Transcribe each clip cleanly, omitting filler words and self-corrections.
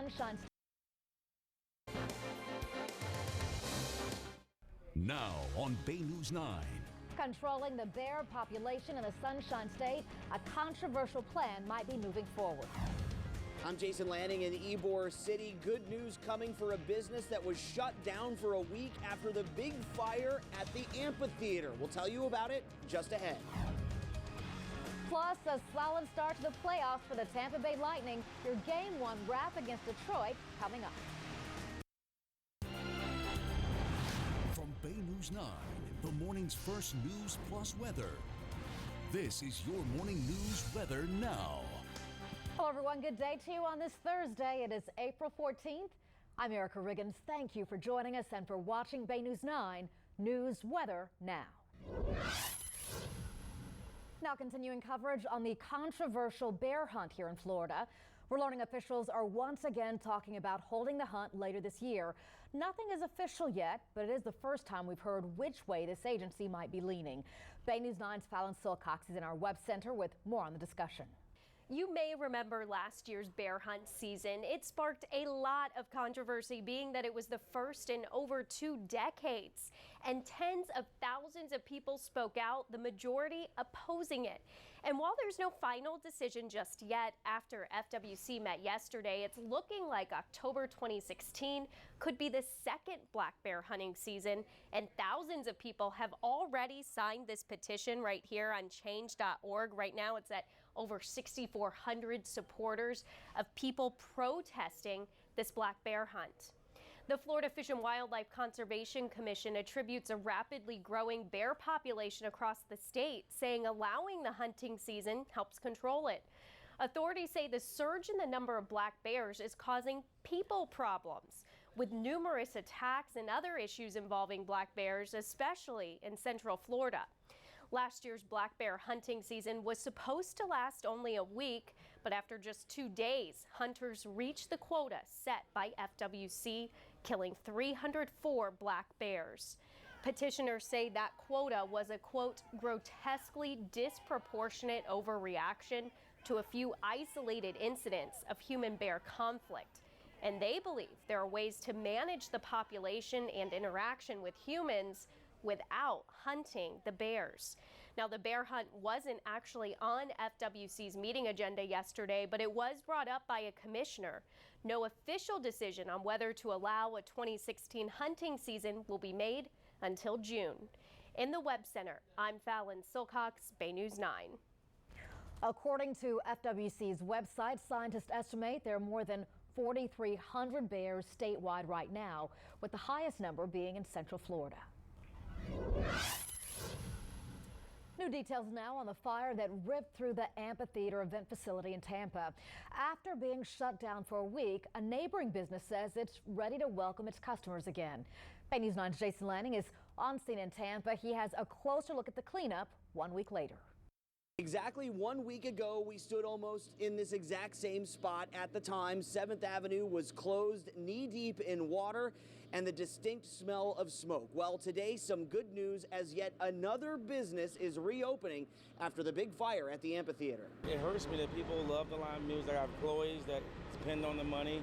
Sunshine State. Now on Bay News 9. Controlling the bear population in the Sunshine State, a controversial plan might be moving forward. I'm Jason Lanning in Ybor City. Good news coming for a business that was shut down for a week after the big fire at the amphitheater. We'll tell you about it just ahead. Plus, a solid start to the playoffs for the Tampa Bay Lightning. Your Game 1 wrap against Detroit coming up. From Bay News 9, the morning's first news plus weather. This is your morning news weather now. Hello, everyone. Good day to you on this Thursday. It is April 14th. I'm Erica Riggins. Thank you for joining us and for watching Bay News 9 News Weather Now. Now continuing coverage on the controversial bear hunt here in Florida. We're learning officials are once again talking about holding the hunt later this year. Nothing is official yet, but it is the first time we've heard which way this agency might be leaning. Bay News 9's Fallon Silcox is in our web center with more on the discussion. You may remember last year's bear hunt season. It sparked a lot of controversy, being that it was the first in over 2 decades. And tens of thousands of people spoke out, the majority opposing it. And while there's no final decision just yet, after FWC met yesterday, it's looking like October 2016 could be the second black bear hunting season. And thousands of people have already signed this petition right here on change.org. Right now it's at over 6,400 supporters of people protesting this black bear hunt. The Florida Fish and Wildlife Conservation Commission attributes a rapidly growing bear population across the state, saying allowing the hunting season helps control it. Authorities say the surge in the number of black bears is causing people problems, with numerous attacks and other issues involving black bears, especially in Central Florida. Last year's black bear hunting season was supposed to last only a week, but after just 2 days, hunters reached the quota set by FWC, killing 304 black bears. Petitioners say that quota was a, quote, grotesquely disproportionate overreaction to a few isolated incidents of human-bear conflict. And they believe there are ways to manage the population and interaction with humans without hunting the bears. Now, the bear hunt wasn't actually on FWC's meeting agenda yesterday, but it was brought up by a commissioner. No official decision on whether to allow a 2016 hunting season will be made until June. In the Web Center, I'm Fallon Silcox, Bay News 9. According to FWC's website, scientists estimate there are more than 4,300 bears statewide right now, with the highest number being in Central Florida. New details now on the fire that ripped through the amphitheater event facility in Tampa. After being shut down for a week, a neighboring business says it's ready to welcome its customers again. Bay News 9's Jason Lanning is on scene in Tampa. He has a closer look at the cleanup 1 week later. Exactly 1 week ago, we stood almost in this exact same spot. At the time, 7th Avenue was closed knee-deep in water and the distinct smell of smoke. Well, today, some good news as yet another business is reopening after the big fire at the amphitheater. It hurts me that people love the live music. I have employees that depend on the money,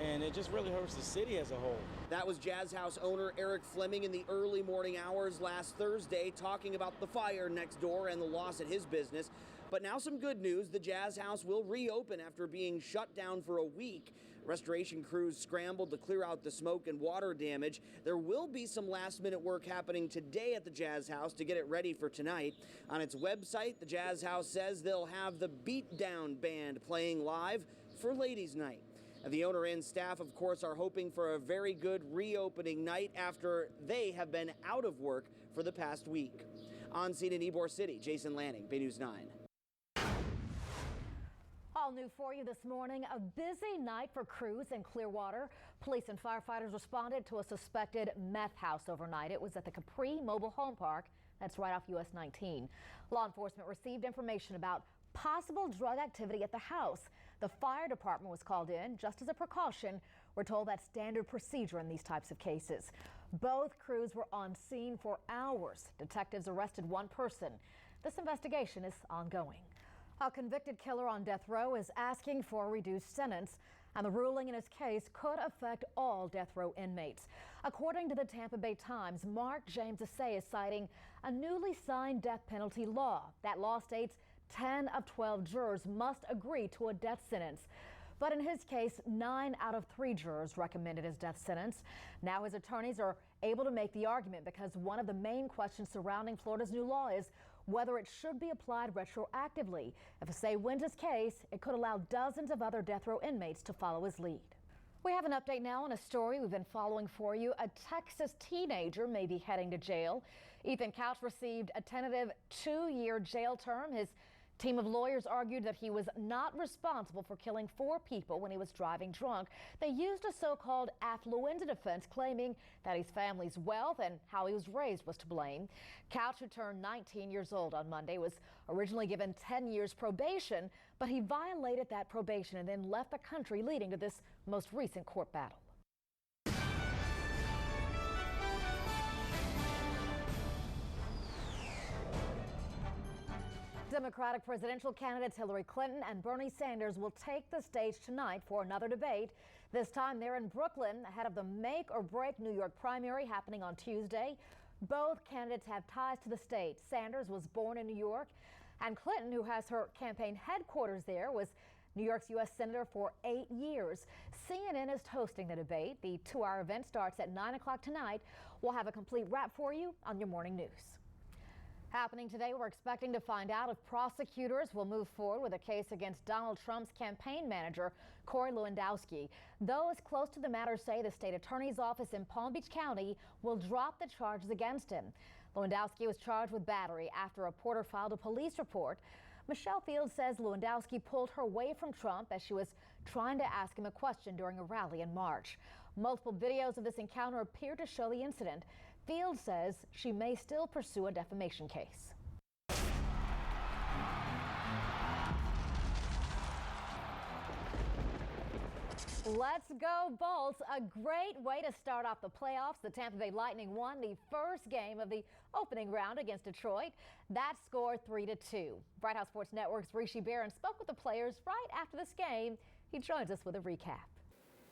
and it just really hurts the city as a whole. That was Jazz House owner Eric Fleming in the early morning hours last Thursday, talking about the fire next door and the loss at his business. But now some good news. The Jazz House will reopen after being shut down for a week. Restoration crews scrambled to clear out the smoke and water damage. There will be some last-minute work happening today at the Jazz House to get it ready for tonight. On its website, the Jazz House says they'll have the Beatdown Band playing live for Ladies' Night. The owner and staff, of course, are hoping for a very good reopening night after they have been out of work for the past week. On scene in Ybor City, Jason Lanning, Bay News 9. All new for you this morning, a busy night for crews in Clearwater. Police and firefighters responded to a suspected meth house overnight. It was at the Capri Mobile Home Park. That's right off US 19. Law enforcement received information about possible drug activity at the house. The fire department was called in just as a precaution. We're told that's standard procedure in these types of cases. Both crews were on scene for hours. Detectives arrested one person. This investigation is ongoing. A convicted killer on death row is asking for a reduced sentence And the ruling in his case could affect all death row inmates. According to the Tampa Bay Times, Mark James Assay is citing a newly signed death penalty law. That law states 10 of 12 jurors must agree to a death sentence. But in his case, 9 out of 3 jurors recommended his death sentence. Now his attorneys are able to make the argument because one of the main questions surrounding Florida's new law is whether it should be applied retroactively. If Assay wins his case, it could allow dozens of other death row inmates to follow his lead. We have an update now on a story we've been following for you. A Texas teenager may be heading to jail. Ethan Couch received a tentative 2-year jail term. His team of lawyers argued that he was not responsible for killing 4 people when he was driving drunk. They used a so-called affluenza defense, claiming that his family's wealth and how he was raised was to blame. Couch, who turned 19 years old on Monday, was originally given 10 years probation, but he violated that probation and then left the country, leading to this most recent court battle. Democratic presidential candidates Hillary Clinton and Bernie Sanders will take the stage tonight for another debate. This time they're in Brooklyn ahead of the make or break New York primary happening on Tuesday. Both candidates have ties to the state. Sanders was born in New York, and Clinton, who has her campaign headquarters there, was New York's U.S. Senator for 8 years. CNN is hosting the debate. The 2-hour event starts at 9 o'clock tonight. We'll have a complete wrap for you on your morning news. Happening today, we're expecting to find out if prosecutors will move forward with a case against Donald Trump's campaign manager, Corey Lewandowski. Those close to the matter say the state attorney's office in Palm Beach County will drop the charges against him. Lewandowski was charged with battery after a reporter filed a police report. Michelle Fields says Lewandowski pulled her away from Trump as she was trying to ask him a question during a rally in March. Multiple videos of this encounter appear to show the incident. Fields says she may still pursue a defamation case. Let's go Bolts. A great way to start off the playoffs. The Tampa Bay Lightning won the first game of the opening round against Detroit. That score 3-2. Bright House Sports Network's Rishi Barron spoke with the players right after this game. He joins us with a recap.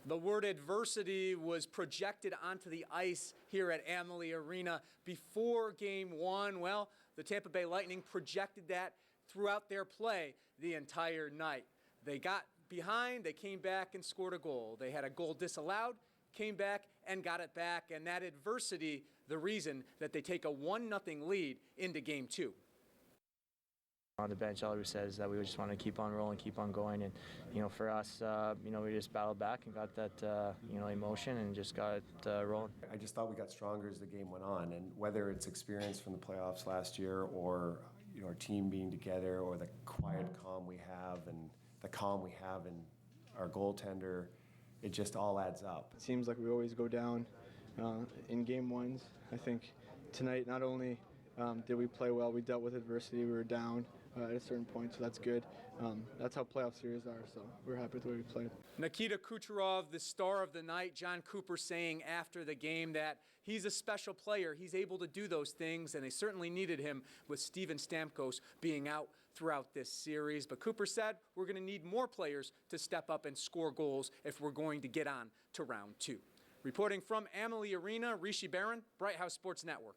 The word adversity was projected onto the ice here at Amalie Arena before Game 1. Well, the Tampa Bay Lightning projected that throughout their play the entire night. They got behind, they came back and scored a goal. They had a goal disallowed, came back and got it back. And that adversity, the reason that they take a 1-0 lead into Game 2. On the bench, all we said is that we just want to keep on rolling, keep on going, and for us, we just battled back and got that emotion and just got it rolling. I just thought we got stronger as the game went on, and whether it's experience from the playoffs last year or our team being together or the quiet calm we have and the calm we have in our goaltender, it just all adds up. It seems like we always go down in game ones. I think tonight not only did we play well, we dealt with adversity. We were down at a certain point, so that's good. That's how playoff series are, so we're happy with the way we played. Nikita Kucherov, the star of the night. John Cooper saying after the game that he's a special player. He's able to do those things, and they certainly needed him with Steven Stamkos being out throughout this series. But Cooper said we're going to need more players to step up and score goals if we're going to get on to round 2. Reporting from Amalie Arena, Rishi Barron, Bright House Sports Network.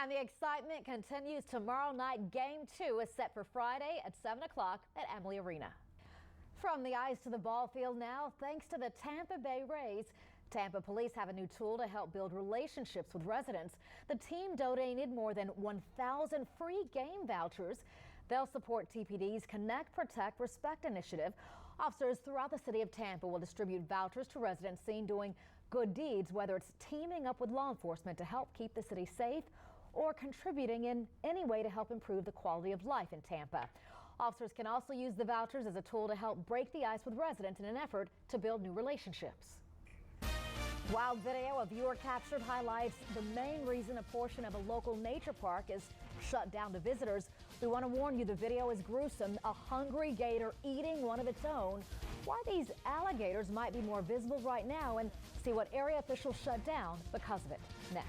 And the excitement continues tomorrow night. Game 2 is set for Friday at 7 o'clock at Amalie Arena. From the ice to the ball field now, thanks to the Tampa Bay Rays. Tampa police have a new tool to help build relationships with residents. The team donated more than 1,000 free game vouchers. They'll support TPD's Connect, Protect, Respect initiative. Officers throughout the city of Tampa will distribute vouchers to residents seen doing good deeds, whether it's teaming up with law enforcement to help keep the city safe or contributing in any way to help improve the quality of life in Tampa. Officers can also use the vouchers as a tool to help break the ice with residents in an effort to build new relationships. Wild video a viewer captured highlights the main reason a portion of a local nature park is shut down to visitors. We want to warn you, the video is gruesome. A hungry gator eating one of its own. Why these alligators might be more visible right now, and see what area officials shut down because of it. Next.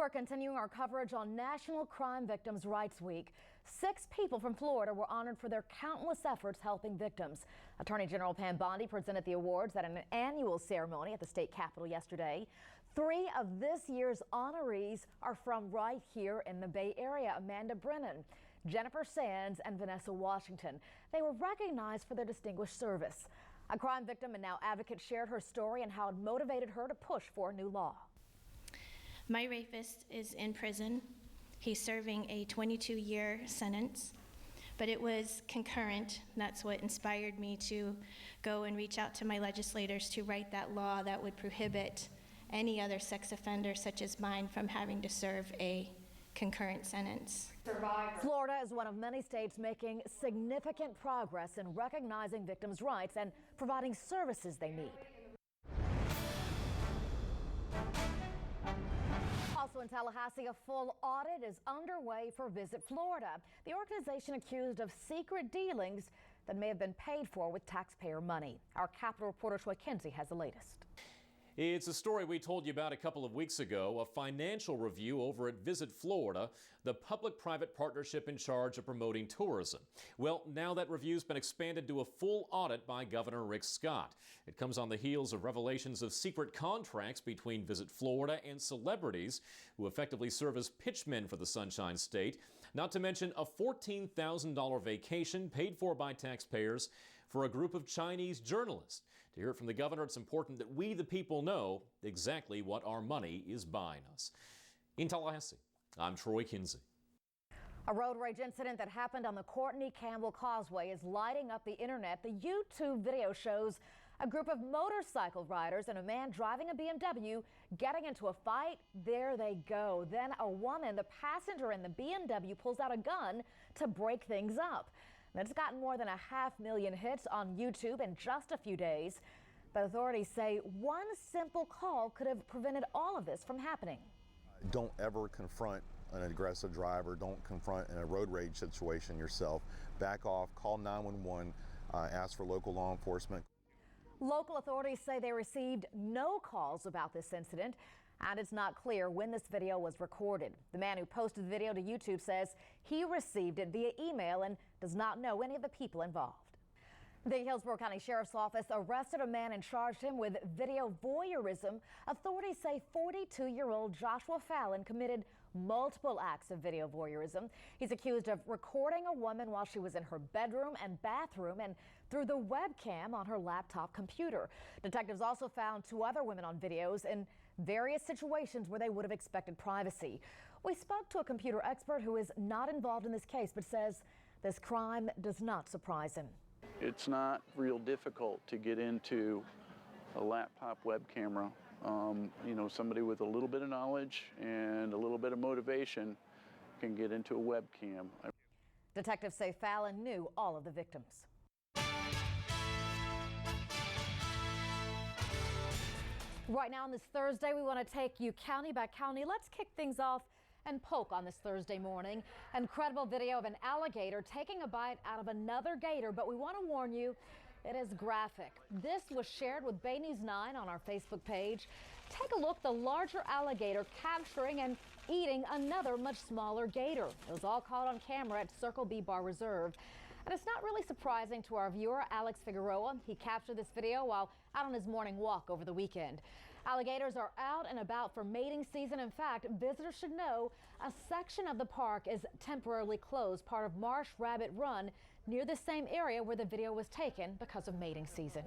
We're continuing our coverage on National Crime Victims' Rights Week. 6 people from Florida were honored for their countless efforts helping victims. Attorney General Pam Bondi presented the awards at an annual ceremony at the state capitol yesterday. 3 of this year's honorees are from right here in the Bay Area: Amanda Brennan, Jennifer Sands, and Vanessa Washington. They were recognized for their distinguished service. A crime victim and now advocate shared her story and how it motivated her to push for a new law. My rapist is in prison. He's serving a 22-year sentence, but it was concurrent. That's what inspired me to go and reach out to my legislators to write that law that would prohibit any other sex offender such as mine from having to serve a concurrent sentence. Florida is one of many states making significant progress in recognizing victims' rights and providing services they need. Also in Tallahassee, a full audit is underway for Visit Florida, the organization accused of secret dealings that may have been paid for with taxpayer money. Our Capitol reporter Troy Kinsey has the latest. It's a story we told you about a couple of weeks ago, a financial review over at Visit Florida, the public-private partnership in charge of promoting tourism. Well, now that review's been expanded to a full audit by Governor Rick Scott. It comes on the heels of revelations of secret contracts between Visit Florida and celebrities who effectively serve as pitchmen for the Sunshine State, not to mention a $14,000 vacation paid for by taxpayers for a group of Chinese journalists. To hear it from the governor, it's important that we, the people, know exactly what our money is buying us. In Tallahassee, I'm Troy Kinsey. A road rage incident that happened on the Courtney Campbell Causeway is lighting up the internet. The YouTube video shows a group of motorcycle riders and a man driving a BMW getting into a fight. There they go. Then a woman, the passenger in the BMW, pulls out a gun to break things up. And it's gotten more than 500,000 hits on YouTube in just a few days. But authorities say one simple call could have prevented all of this from happening. Don't ever confront an aggressive driver. Don't confront in a road rage situation yourself. Back off, call 911, ask for local law enforcement. Local authorities say they received no calls about this incident, and it's not clear when this video was recorded. The man who posted the video to YouTube says he received it via email and does not know any of the people involved. The Hillsborough County Sheriff's Office arrested a man and charged him with video voyeurism. Authorities say 42-year-old Joshua Fallon committed multiple acts of video voyeurism. He's accused of recording a woman while she was in her bedroom and bathroom and through the webcam on her laptop computer. Detectives also found 2 other women on videos in various situations where they would have expected privacy. We spoke to a computer expert who is not involved in this case but says this crime does not surprise him. It's not real difficult to get into a laptop web camera. You know, somebody with a little bit of knowledge and a little bit of motivation can get into a webcam. Detectives say Fallon knew all of the victims. Right now on this Thursday, we want to take you county by county. Let's kick things off and poke on this Thursday morning. Incredible video of an alligator taking a bite out of another gator, but we want to warn you, it is graphic. This was shared with Bay News 9 on our Facebook page. Take a look, the larger alligator capturing and eating another much smaller gator. It was all caught on camera at Circle B Bar Reserve. And it's not really surprising to our viewer, Alex Figueroa. He captured this video while out on his morning walk over the weekend. Alligators are out and about for mating season. In fact, visitors should know a section of the park is temporarily closed, part of Marsh Rabbit Run, near the same area where the video was taken because of mating season.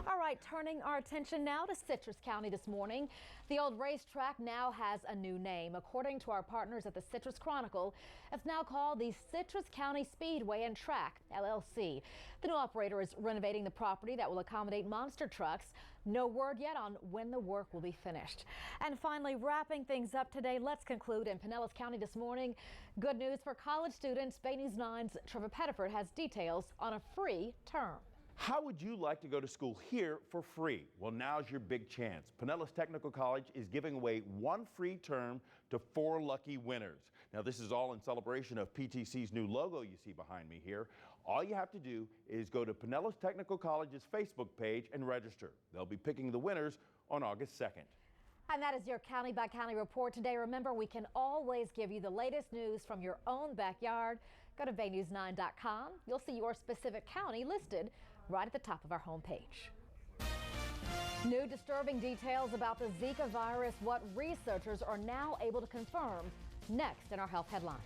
All right, turning our attention now to Citrus County this morning. The old racetrack now has a new name. According to our partners at the Citrus Chronicle, it's now called the Citrus County Speedway and Track, LLC. The new operator is renovating the property that will accommodate monster trucks. No word yet on when the work will be finished. And finally, wrapping things up today, let's conclude in Pinellas County this morning. Good news for college students. Bay News 9's Trevor Pettiford has details on a free term. How would you like to go to school here for free? Well, now's your big chance. Pinellas Technical College is giving away 1 free term to 4 lucky winners. Now, this is all in celebration of PTC's new logo you see behind me here. All you have to do is go to Pinellas Technical College's Facebook page and register. They'll be picking the winners on August 2nd. And that is your County by County report today. Remember, we can always give you the latest news from your own backyard. Go to baynews9.com. You'll see your specific county listed right at the top of our homepage. New disturbing details about the Zika virus, what researchers are now able to confirm, next in our health headlines.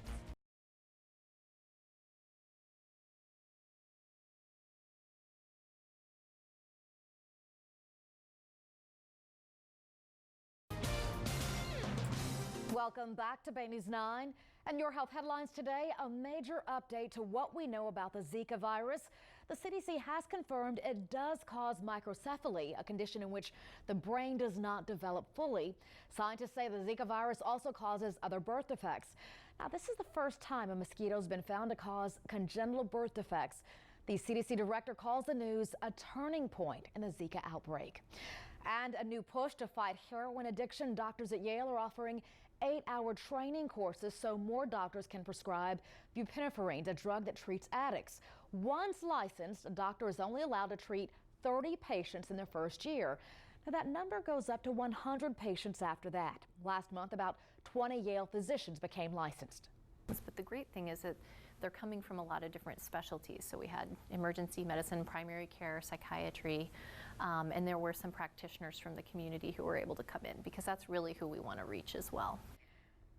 Welcome back to Bay News 9 and your health headlines today. A major update to what we know about the Zika virus. The CDC has confirmed it does cause microcephaly, a condition in which the brain does not develop fully. Scientists say the Zika virus also causes other birth defects. Now, this is the first time a mosquito has been found to cause congenital birth defects. The CDC director calls the news a turning point in the Zika outbreak. And a new push to fight heroin addiction. Doctors at Yale are offering 8-hour training courses so more doctors can prescribe buprenorphine, a drug that treats addicts. Once licensed, a doctor is only allowed to treat 30 patients in their first year. Now, that number goes up to 100 patients after that. Last month, about 20 Yale physicians became licensed. But the great thing is that they're coming from a lot of different specialties. So we had emergency medicine, primary care, psychiatry, and there were some practitioners from the community who were able to come in, because that's really who we want to reach as well.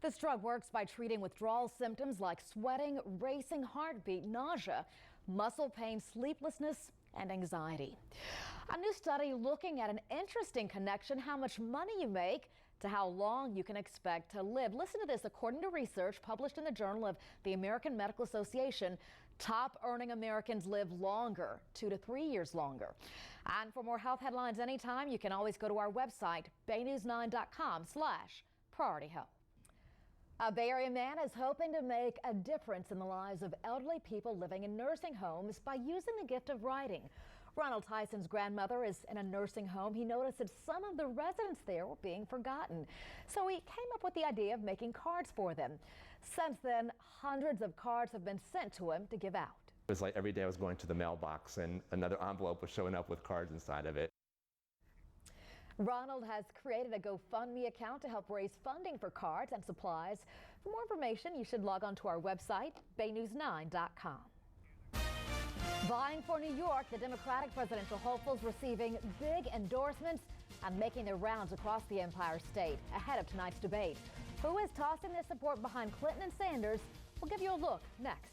This drug works by treating withdrawal symptoms like sweating, racing heartbeat, nausea, muscle pain, sleeplessness, and anxiety. A new study looking at an interesting connection, how much money you make to how long you can expect to live. Listen to this. According to research published in the Journal of the American Medical Association, top earning Americans live longer, 2 to 3 years longer. And for more health headlines anytime, you can always go to our website, baynews9.com/priority health. A Bay Area man is hoping to make a difference in the lives of elderly people living in nursing homes by using the gift of writing. Ronald Tyson's grandmother is in a nursing home. He noticed that some of the residents there were being forgotten. So he came up with the idea of making cards for them. Since then, hundreds of cards have been sent to him to give out. It was like every day I was going to the mailbox and another envelope was showing up with cards inside of it. Ronald has created a GoFundMe account to help raise funding for cards and supplies. For more information, you should log on to our website, baynews9.com. Vying for New York, the Democratic presidential hopefuls receiving big endorsements and making their rounds across the Empire State ahead of tonight's debate. Who is tossing their support behind Clinton and Sanders? We'll give you a look next.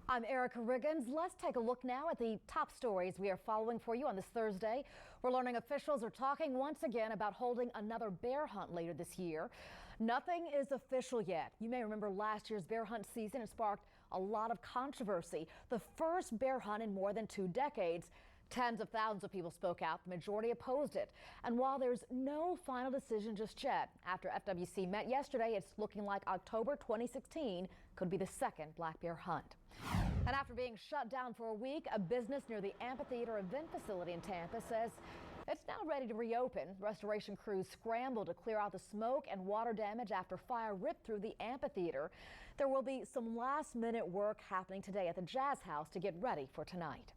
I'm Erica Riggins. Let's take a look now at the top stories we are following for you on this Thursday. We're learning officials are talking once again about holding another bear hunt later this year. Nothing is official yet. You may remember last year's bear hunt season has sparked a lot of controversy. The first bear hunt in more than 2 decades. Tens of thousands of people spoke out. The majority opposed it. And while there's no final decision just yet, after FWC met yesterday, it's looking like October 2016 could be the second black bear hunt. And after being shut down for a week, a business near the amphitheater event facility in Tampa says it's now ready to reopen. Restoration crews scramble to clear out the smoke and water damage after fire ripped through the amphitheater. There will be some last-minute work happening today at the Jazz House to get ready for tonight.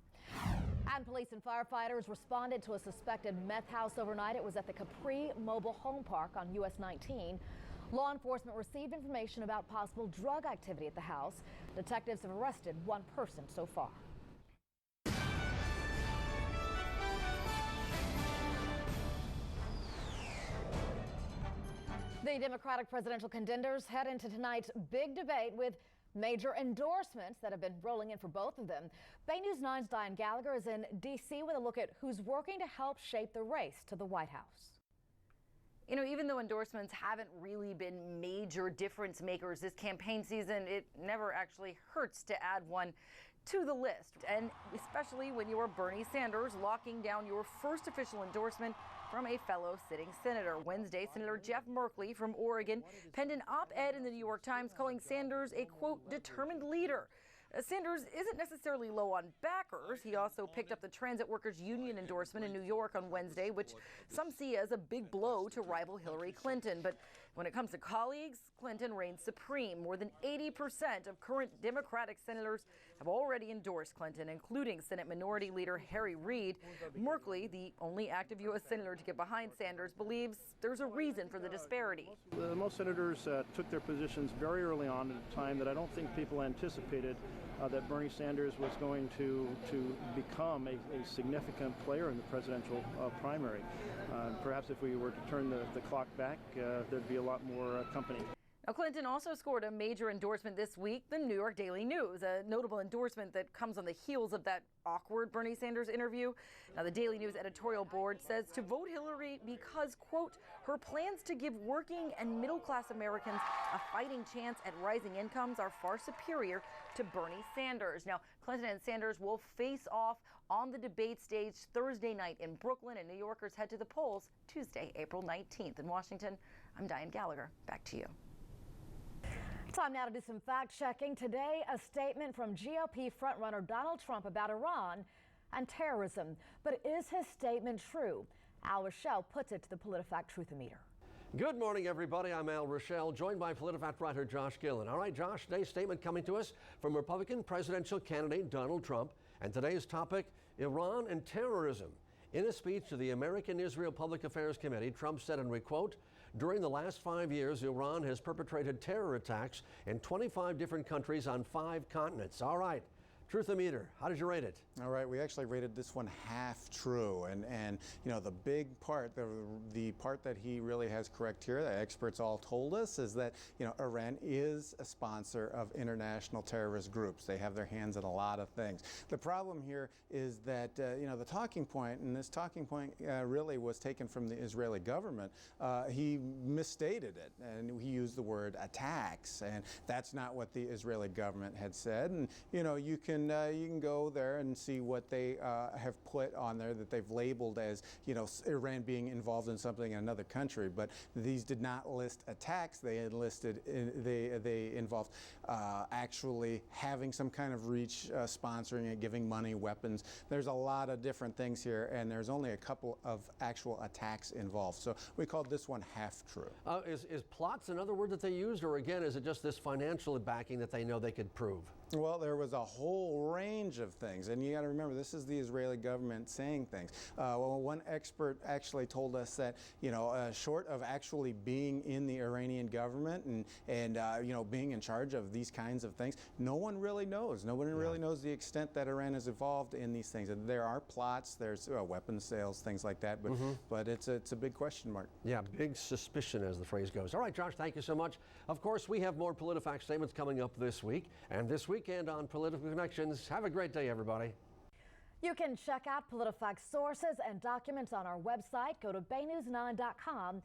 And police and firefighters responded to a suspected meth house overnight. It was at the Capri Mobile Home Park on US 19. Law enforcement received information about possible drug activity at the house. Detectives have arrested 1 person so far. The Democratic presidential contenders head into tonight's big debate with major endorsements that have been rolling in for both of them. Bay News 9's Diane Gallagher is in D.C. with a look at who's working to help shape the race to the White House. You know, even though endorsements haven't really been major difference makers this campaign season, it never actually hurts to add one to the list. And especially when you're Bernie Sanders locking down your first official endorsement from a fellow sitting senator. Wednesday, Senator Jeff Merkley from Oregon penned an op-ed in the New York Times calling Sanders a, quote, determined leader. Sanders isn't necessarily low on backers. He also picked up the Transit Workers Union endorsement in New York on Wednesday, which some see as a big blow to rival Hillary Clinton. But When it comes to colleagues, Clinton reigns supreme. More than 80% of current Democratic senators have already endorsed Clinton, including Senate Minority Leader Harry Reid. Merkley, the only active U.S. senator to get behind Sanders, believes there's a reason for the disparity. Most senators took their positions very early on at a time that I don't think people anticipated that Bernie Sanders was going to become a significant player in the presidential primary. Perhaps if we were to turn the clock back, there'd be a lot more company. Now, Clinton also scored a major endorsement this week, the New York Daily News, a notable endorsement that comes on the heels of that awkward Bernie Sanders interview. Now, the Daily News editorial board says to vote Hillary because, quote, her plans to give working and middle-class Americans a fighting chance at rising incomes are far superior to Bernie Sanders. Now, Clinton and Sanders will face off on the debate stage Thursday night in Brooklyn, and New Yorkers head to the polls Tuesday, April 19th. In Washington, I'm Diane Gallagher. Back to you. Time now to do some fact-checking. Today, a statement from GOP frontrunner Donald Trump about Iran and terrorism. But is his statement true? Al Rochelle puts it to the PolitiFact Truthometer. Good morning, everybody. I'm Al Rochelle, joined by PolitiFact writer Josh Gillen. All right, Josh, today's statement coming to us from Republican presidential candidate Donald Trump. And today's topic, Iran and terrorism. In a speech to the American-Israel Public Affairs Committee, Trump said, and we quote, during the last 5 years, Iran has perpetrated terror attacks in 25 different countries on 5 continents. All right. Truthometer, how did you rate it? All right, we actually rated this one half true, and you know the big part, the part that he really has correct here, that experts all told us, is that Iran is a sponsor of international terrorist groups. They have their hands in a lot of things. The problem here is that the talking point, and this talking point really was taken from the Israeli government. He misstated it, and he used the word attacks, and that's not what the Israeli government had said. And you can go there and see what they have put on there that they've labeled as Iran being involved in something in another country, but these did not list attacks. They had listed they involved actually having some kind of reach, sponsoring it, giving money, weapons. There's a lot of different things here, and there's only a couple of actual attacks involved. So we called this one half true. Is plots another word that they used, or again is it just this financial backing that they know they could prove? Well, there was a whole range of things, and you got to remember, this is the Israeli government saying things. Well, one expert actually told us that, short of actually being in the Iranian government and being in charge of these kinds of things, no one really knows. No one really knows the extent that Iran is involved in these things. And there are plots, there's weapons sales, things like that, but it's a big question mark. Yeah, big suspicion, as the phrase goes. All right, Josh, thank you so much. Of course, we have more PolitiFact statements coming up this week, and this weekend on Political Connections. Have a great day, everybody. You can check out PolitiFact sources and documents on our website. Go to BayNews9.com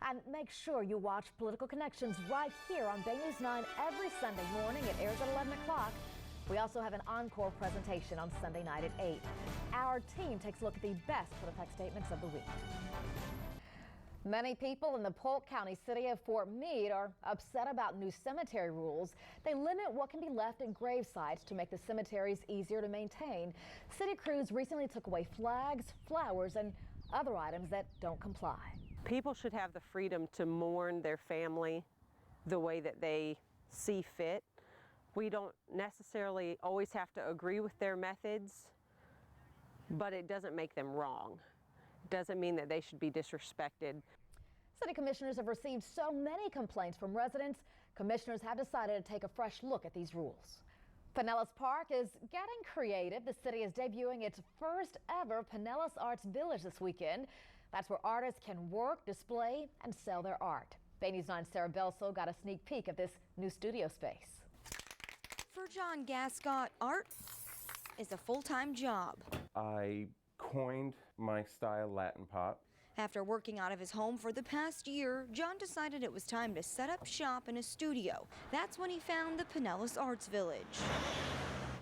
and make sure you watch Political Connections right here on Bay News 9 every Sunday morning. It airs at 11 o'clock. We also have an encore presentation on Sunday night at 8. Our team takes a look at the best PolitiFact statements of the week. Many people in the Polk County city of Fort Meade are upset about new cemetery rules. They limit what can be left in grave sites to make the cemeteries easier to maintain. City crews recently took away flags, flowers, and other items that don't comply. People should have the freedom to mourn their family the way that they see fit. We don't necessarily always have to agree with their methods, but it doesn't make them wrong. Doesn't mean that they should be disrespected. City commissioners have received so many complaints from residents, commissioners have decided to take a fresh look at these rules. Pinellas Park is getting creative. The city is debuting its first ever Pinellas Arts Village this weekend. That's where artists can work, display, and sell their art. Bay News 9's Sarah Belso got a sneak peek of this new studio space. For John Gascott, art is a full-time job. I coined my style Latin pop. After working out of his home for the past year, John decided it was time to set up shop in a studio. That's when he found the Pinellas Arts Village.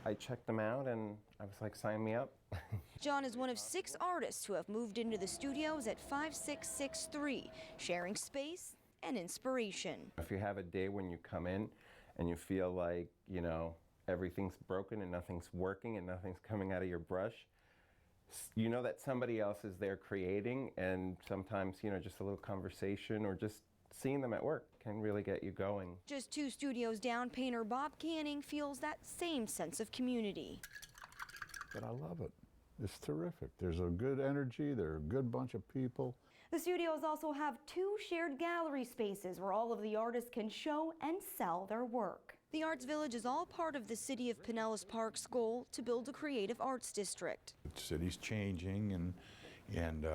I checked them out and I was like, sign me up. John is one of 6 artists who have moved into the studios at 5663, sharing space and inspiration. If you have a day when you come in and you feel like, everything's broken and nothing's working and nothing's coming out of your brush, you know that somebody else is there creating, and sometimes, just a little conversation or just seeing them at work can really get you going. Just 2 studios down, painter Bob Canning feels that same sense of community. But I love it. It's terrific. There's a good energy. They're a good bunch of people. The studios also have 2 shared gallery spaces where all of the artists can show and sell their work. The Arts Village is all part of the City of Pinellas Park's goal to build a creative arts district. The city's changing, and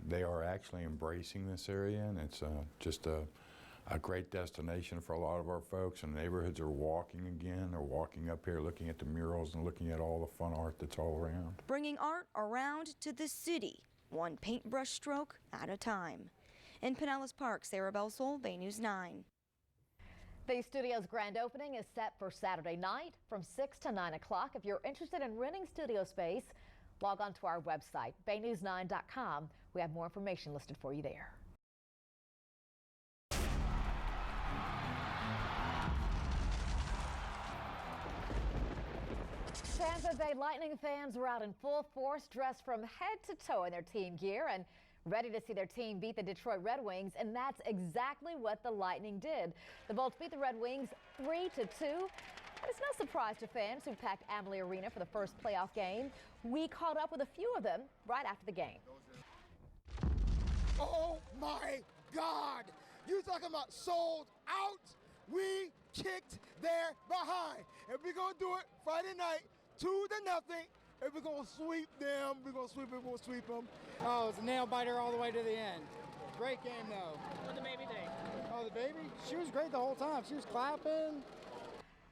they are actually embracing this area, and it's just a great destination for a lot of our folks, and neighborhoods are walking again. They're walking up here looking at the murals and looking at all the fun art that's all around. Bringing art around to the city, one paintbrush stroke at a time. In Pinellas Park, Sarah Belsol, Bay News 9. The studio's grand opening is set for Saturday night from 6 to 9 o'clock. If you're interested in renting studio space, log on to our website, baynews9.com. We have more information listed for you there. Tampa Bay Lightning fans were out in full force, dressed from head to toe in their team gear and ready to see their team beat the Detroit Red Wings, and that's exactly what the Lightning did. The Bolts beat the Red Wings 3-2. It's no surprise to fans who packed Amalie Arena for the first playoff game. We caught up with a few of them right after the game. Oh my God! You talking about sold out? We kicked their behind. If we're gonna do it Friday night, 2-0. If we're gonna sweep them, we're gonna sweep them, we'll sweep them. Oh, it's a nail biter all the way to the end. Great game though. What did the baby think? Oh, the baby? She was great the whole time. She was clapping.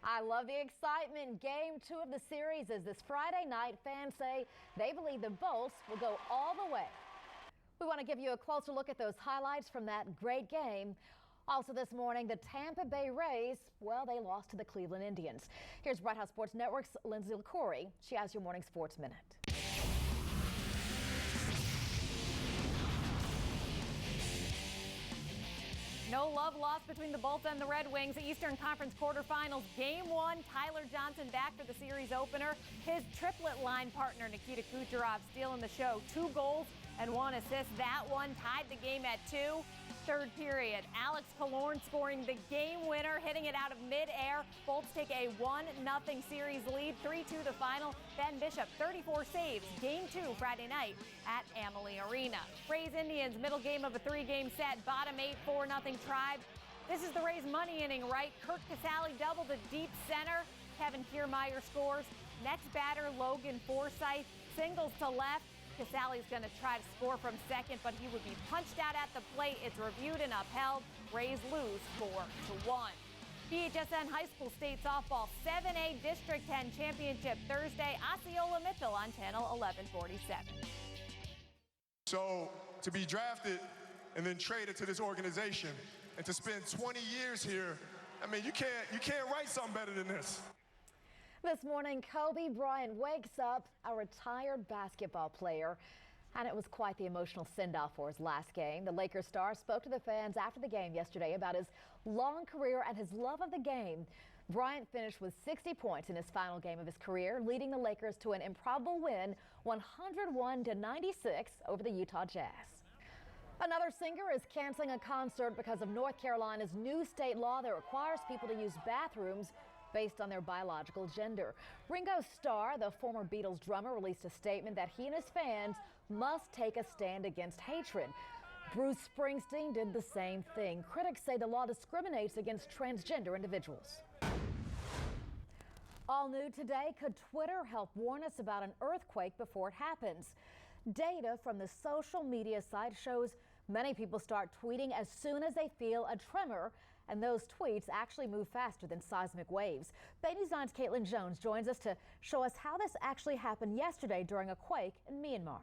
I love the excitement. Game 2 of the series is this Friday night. Fans say they believe the Bolts will go all the way. We want to give you a closer look at those highlights from that great game. Also this morning, the Tampa Bay Rays, well, they lost to the Cleveland Indians. Here's Bright House Sports Network's Lindsay LaCourie. She has your morning sports minute. No love lost between the Bolts and the Red Wings. Eastern Conference quarterfinals, Game 1. Tyler Johnson back for the series opener. His triplet line partner, Nikita Kucherov, stealing the show. 2 goals and 1 assist. That one tied the game at 2. Third period, Alex Killorn scoring the game winner, hitting it out of midair. Bolts take a 1-0 series lead, 3-2 the final. Ben Bishop, 34 saves. Game 2 Friday night at Amalie Arena. Rays Indians, middle game of a 3-game set. Bottom 8, 4-0 Tribe. This is the Rays money inning, right? Kirk Casale double to deep center. Kevin Kiermaier scores. Next batter, Logan Forsythe, singles to left. Casale's going to try to score from second, but he would be punched out at the plate. It's reviewed and upheld. Rays lose 4-1. BHSN High School State Softball 7A District 10 Championship Thursday. Osceola Mitchell on channel 1147. So to be drafted and then traded to this organization and to spend 20 years here, I mean, you can't write something better than this. This morning, Kobe Bryant wakes up a retired basketball player, and it was quite the emotional send-off for his last game. The Lakers star spoke to the fans after the game yesterday about his long career and his love of the game. Bryant finished with 60 points in his final game of his career, leading the Lakers to an improbable win, 101-96 over the Utah Jazz. Another singer is canceling a concert because of North Carolina's new state law that requires people to use bathrooms based on their biological gender. Ringo Starr, the former Beatles drummer, released a statement that he and his fans must take a stand against hatred. Bruce Springsteen did the same thing. Critics say the law discriminates against transgender individuals. All new today, could Twitter help warn us about an earthquake before it happens? Data from the social media site shows many people start tweeting as soon as they feel a tremor, and those tweets actually move faster than seismic waves. Bay News 9's Caitlin Jones joins us to show us how this actually happened yesterday during a quake in Myanmar.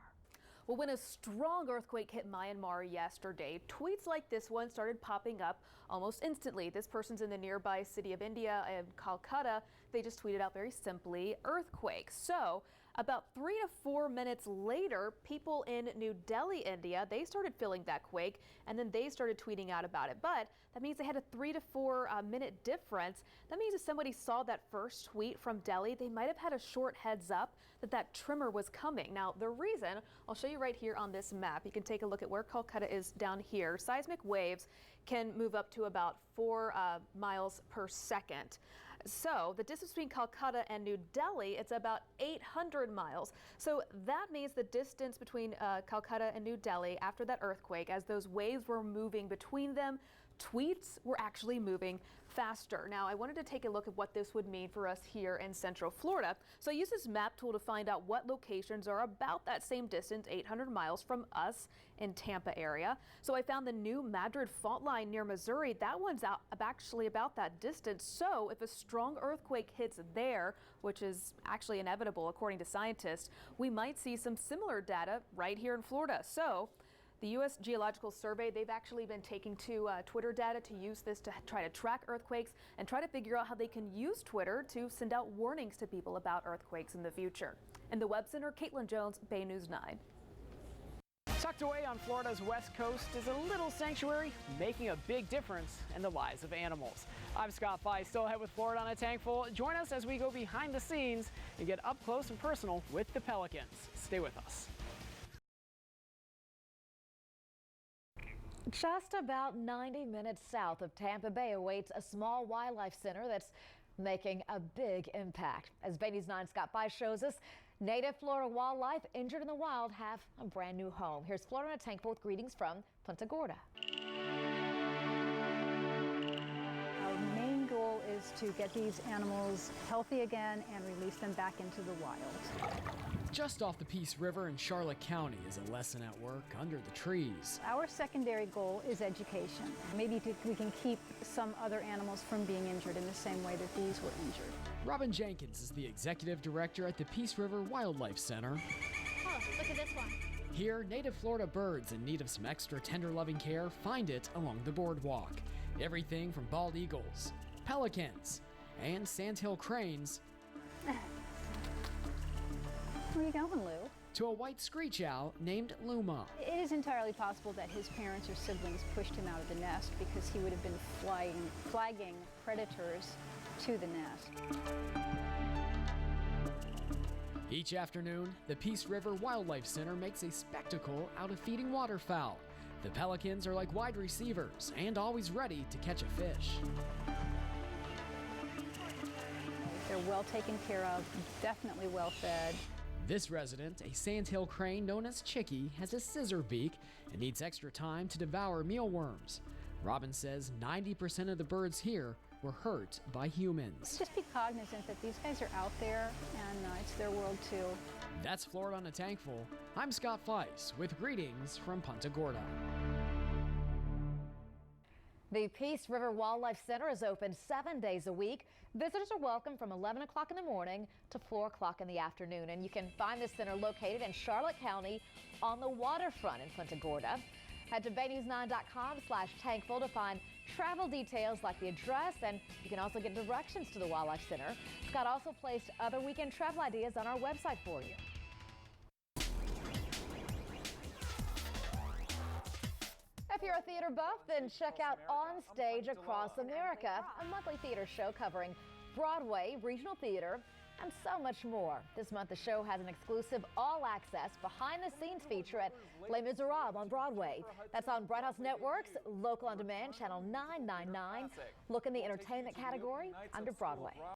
Well, when a strong earthquake hit Myanmar yesterday, tweets like this one started popping up almost instantly. This person's in the nearby city of India and Calcutta. They just tweeted out very simply, earthquake. So About 3 to 4 minutes later, people in New Delhi, India, they started feeling that quake, and then they started tweeting out about it. But that means they had a 3 to 4 minute difference. That means if somebody saw that first tweet from Delhi, they might have had a short heads up that that tremor was coming. Now, the reason, I'll show you right here on this map. You can take a look at where Calcutta is down here. Seismic waves can move up to about 4 miles per second. So the distance between Calcutta and New Delhi, it's about 800 miles. So that means the distance between Calcutta and New Delhi after that earthquake, as those waves were moving between them, tweets were actually moving faster. Now, I wanted to take a look at what this would mean for us here in Central Florida. So I used this map tool to find out what locations are about that same distance, 800 miles from us in Tampa area. So I found the new Madrid fault line near Missouri. That one's actually about that distance. So if a strong earthquake hits there, which is actually inevitable according to scientists, we might see some similar data right here in Florida. So the U.S. Geological Survey, they've actually been taking to Twitter data to use this to try to track earthquakes and try to figure out how they can use Twitter to send out warnings to people about earthquakes in the future. In the Web Center, Caitlin Jones, Bay News 9. Tucked away on Florida's west coast is a little sanctuary making a big difference in the lives of animals. I'm Scott Fye, still ahead with Florida on a Tankful. Join us as we go behind the scenes and get up close and personal with the pelicans. Stay with us. Just about 90 minutes south of Tampa Bay awaits a small wildlife center that's making a big impact. As Bay News 9 Scott Fye shows us, native Florida wildlife injured in the wild have a brand new home. Here's Florida on a Tankful with greetings from Punta Gorda. Our main goal is to get these animals healthy again and release them back into the wild. Just off the Peace River in Charlotte County is a lesson at work under the trees. Our secondary goal is education. Maybe we can keep some other animals from being injured in the same way that these were injured. Robin Jenkins is the executive director at the Peace River Wildlife Center. Oh, look at this one. Here, native Florida birds in need of some extra tender loving care find it along the boardwalk. Everything from bald eagles, pelicans, and sandhill cranes Where are you going, Lou? to a white screech owl named Luma. It is entirely possible that his parents or siblings pushed him out of the nest because he would have been flagging predators to the nest. Each afternoon, the Peace River Wildlife Center makes a spectacle out of feeding waterfowl. The pelicans are like wide receivers and always ready to catch a fish. They're well taken care of, definitely well fed. This resident, a sandhill crane known as Chicky, has a scissor beak and needs extra time to devour mealworms. Robin says 90% of the birds here were hurt by humans. Just be cognizant that these guys are out there and it's their world too. That's Florida on a Tankful. I'm Scott Feiss with greetings from Punta Gorda. The Peace River Wildlife Center is open 7 days a week. Visitors are welcome from 11 o'clock in the morning to 4 o'clock in the afternoon. And you can find this center located in Charlotte County on the waterfront in Punta Gorda. Head to baynews9.com/tankful to find travel details like the address, and you can also get directions to the Wildlife Center. Scott also placed other weekend travel ideas on our website for you. If you're a theater buff, then check out On Stage Across America, a monthly theater show covering Broadway, regional theater, and so much more. This month, the show has an exclusive all-access, behind-the-scenes feature at Les Miserables on Broadway. That's on Bright House Networks, local on demand, channel 999. Look in the entertainment category under Broadway.